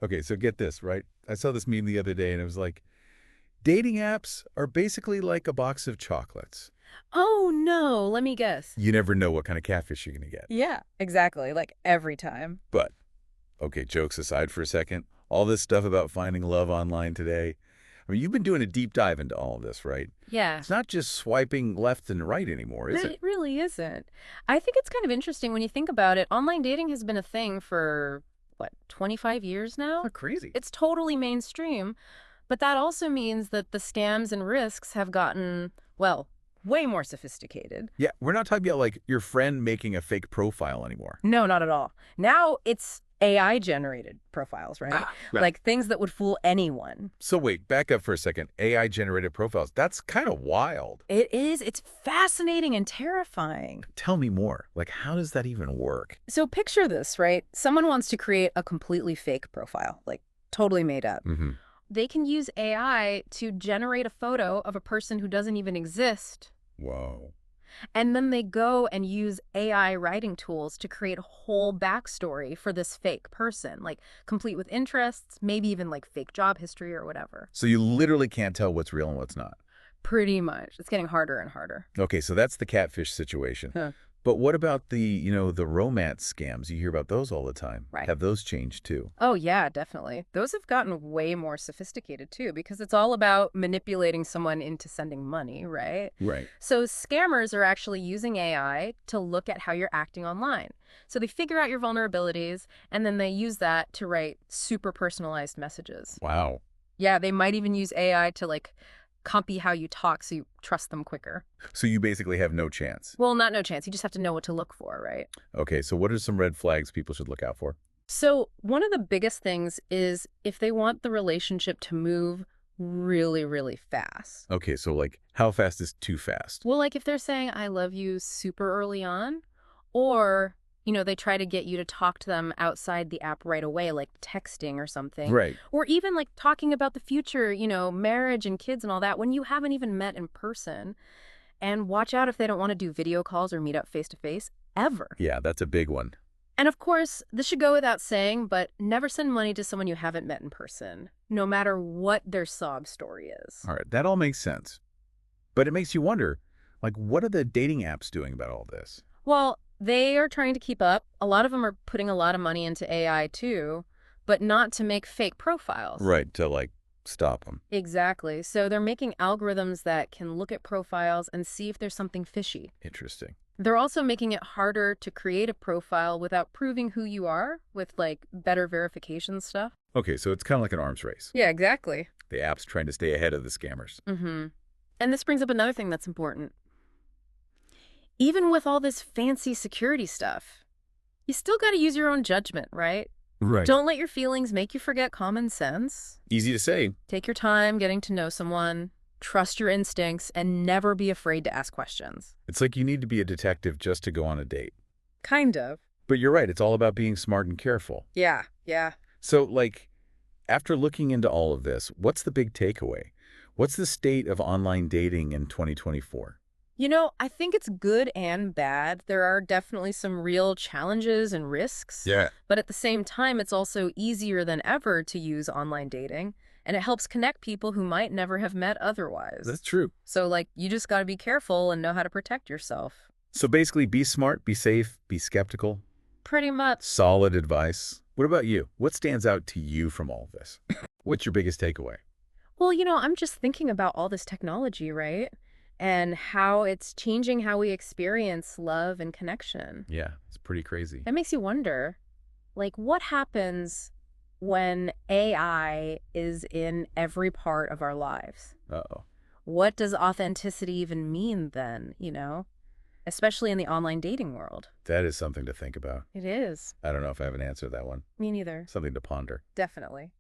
Okay, so get this, right? I saw this meme the other day and it was like, dating apps are basically like a box of chocolates. Oh no, let me guess. You never know what kind of catfish you're going to get. Yeah, exactly. Like every time. But, okay, jokes aside for a second, all this stuff about finding love online today, I mean, you've been doing a deep dive into all of this, right? Yeah. It's not just swiping left and right anymore, is it? It really isn't. I think it's kind of interesting when you think about it. Online dating has been a thing for, what, 25 years It's now? not crazy. It's totally mainstream. But that also means that the scams and risks have gotten, well, way more sophisticated. Yeah, we're not talking about like your friend making a fake profile anymore. No, not at all. Now it's AI generated profiles, right? Right. Like things that would fool anyone. So wait, back up for a second. AI generated profiles. That's kind of wild. It is. It's fascinating and terrifying. Tell me more. Like, how does that even work? So picture this, right? Someone wants to create a completely fake profile, like totally made up. Mm-hmm. They can use AI to generate a photo of a person who doesn't even exist. Whoa. And then they go and use AI writing tools to create a whole backstory for this fake person, like complete with interests, maybe even like fake job history or whatever. So you literally can't tell what's real and what's not. Pretty much. It's getting harder and harder. Okay, so that's the catfish situation. Huh. But what about the romance scams? You hear about those all the time. Right. Have those changed too? Oh, yeah, definitely. Those have gotten way more sophisticated too, because it's all about manipulating someone into sending money, right? Right. So scammers are actually using AI to look at how you're acting online. So they figure out your vulnerabilities, and then they use that to write super personalized messages. Wow. Yeah, they might even use AI to like copy how you talk so you trust them quicker. So you basically have no chance. Well, not no chance. You just have to know what to look for, right? Okay, so what are some red flags people should look out for? So one of the biggest things is if they want the relationship to move really, really fast. Okay, so like how fast is too fast? Well, like if they're saying I love you super early on, or, they try to get you to talk to them outside the app right away, like texting or something. Right. Or even like talking about the future, marriage and kids and all that when you haven't even met in person. And watch out if they don't want to do video calls or meet up face to face ever. Yeah, that's a big one. And of course, this should go without saying, but never send money to someone you haven't met in person, no matter what their sob story is. All right, that all makes sense. But it makes you wonder, like, what are the dating apps doing about all this? Well, they are trying to keep up. A lot of them are putting a lot of money into AI too, but not to make fake profiles. Right, to like stop them. Exactly. So they're making algorithms that can look at profiles and see if there's something fishy. Interesting. They're also making it harder to create a profile without proving who you are with like better verification stuff. Okay, so it's kind of like an arms race. Yeah, exactly. The app's trying to stay ahead of the scammers. Mm-hmm. And this brings up another thing that's important. Even with all this fancy security stuff, you still got to use your own judgment, right? Right. Don't let your feelings make you forget common sense. Easy to say. Take your time getting to know someone, trust your instincts, and never be afraid to ask questions. It's like you need to be a detective just to go on a date. Kind of. But you're right, it's all about being smart and careful. Yeah, yeah. So, like, after looking into all of this, what's the big takeaway? What's the state of online dating in 2024? I think it's good and bad. There are definitely some real challenges and risks. Yeah. But at the same time, it's also easier than ever to use online dating, and it helps connect people who might never have met otherwise. That's true. So, like, you just got to be careful and know how to protect yourself. So basically, be smart, be safe, be skeptical. Pretty much. Solid advice. What about you? What stands out to you from all of this? What's your biggest takeaway? Well, I'm just thinking about all this technology, right? And how it's changing how we experience love and connection. Yeah, it's pretty crazy. It makes you wonder, like, what happens when AI is in every part of our lives? Uh-oh. What does authenticity even mean then, Especially in the online dating world. That is something to think about. It is. I don't know if I have an answer to that one. Me neither. Something to ponder. Definitely.